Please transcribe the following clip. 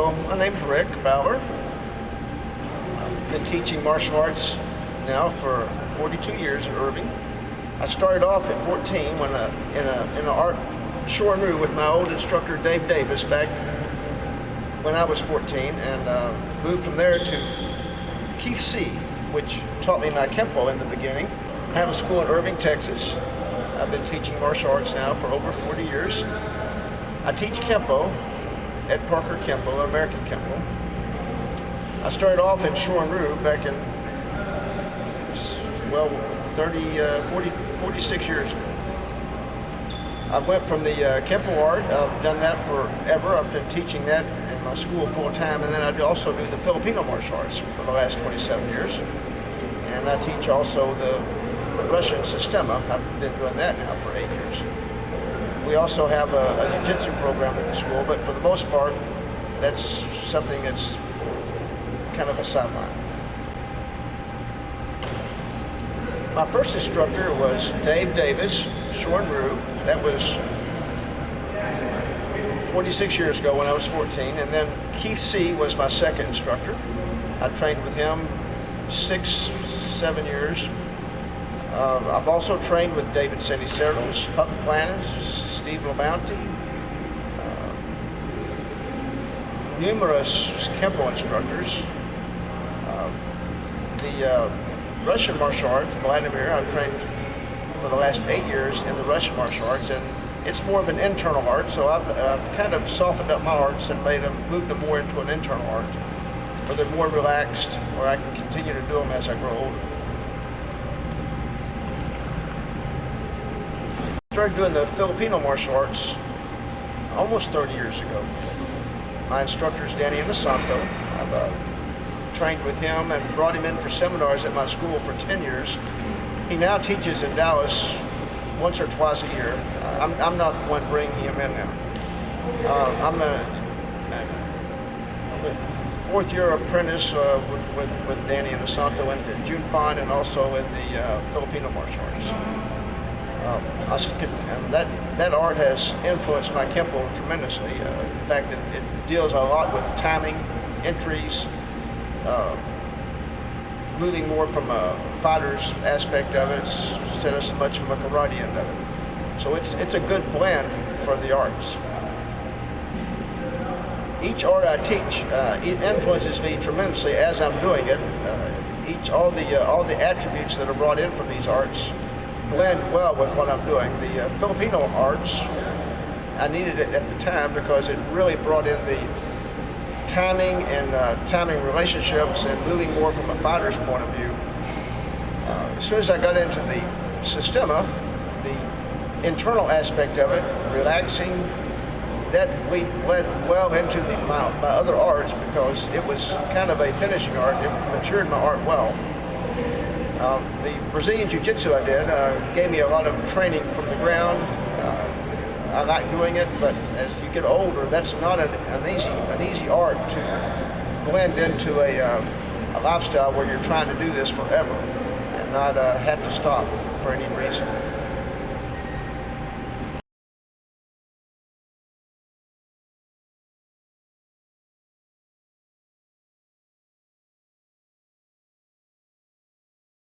So my name's Rick Fowler. I've been teaching martial arts now for 42 years at Irving. I started off at 14 when in an art Shorin-ryu with my old instructor Dave Davis back when I was 14, and moved from there to Keith C, which taught me my Kenpo in the beginning. I have a school in Irving, Texas. I've been teaching martial arts now for over 40 years. I teach Kenpo at Parker Kenpo, American Kenpo. I started off in Shorin-ryu back in, 46 years ago. I went from the Kenpo art. I've done that forever. I've been teaching that in my school full time, and then I also do the Filipino martial arts for the last 27 years. And I teach also the Russian Sistema. I've been doing that now for 8 years. We also have a jiu-jitsu program at the school, but for the most part, that's something that's kind of a sideline. My first instructor was Dave Davis, Shorin-ryu. That was 46 years ago when I was 14. And then Keith C was my second instructor. I trained with him 6-7 years. I've also trained with David Ceniceros, Huck Planas, Steve LaBounty, numerous Kenpo instructors. The Russian martial arts, Vladimir, I've trained for the last 8 years in the Russian martial arts, and it's more of an internal art, so I've kind of softened up my arts and moved them more into an internal art, where they're more relaxed, where I can continue to do them as I grow older. I started doing the Filipino martial arts almost 30 years ago. My instructor is Danny Inosanto. I've trained with him and brought him in for seminars at my school for 10 years. He now teaches in Dallas once or twice a year. I'm not the one bringing him in now. I'm a fourth-year apprentice with Danny Inosanto in the June Fine and also in the Filipino martial arts. That art has influenced my Kenpo tremendously. In fact, it deals a lot with timing, entries, moving more from a fighter's aspect of it instead of so much from a karate end of it. So it's a good blend for the arts. Each art I teach it influences me tremendously as I'm doing it. All the attributes that are brought in from these arts blend well with what I'm doing. The Filipino arts, I needed it at the time because it really brought in the timing and timing relationships and moving more from a fighter's point of view. As soon as I got into the Sistema, the internal aspect of it, relaxing, that led well into my other arts because it was kind of a finishing art. It matured my art well. The Brazilian Jiu-Jitsu I did gave me a lot of training from the ground. I like doing it, but as you get older, that's not an easy art to blend into a lifestyle where you're trying to do this forever and not have to stop for any reason.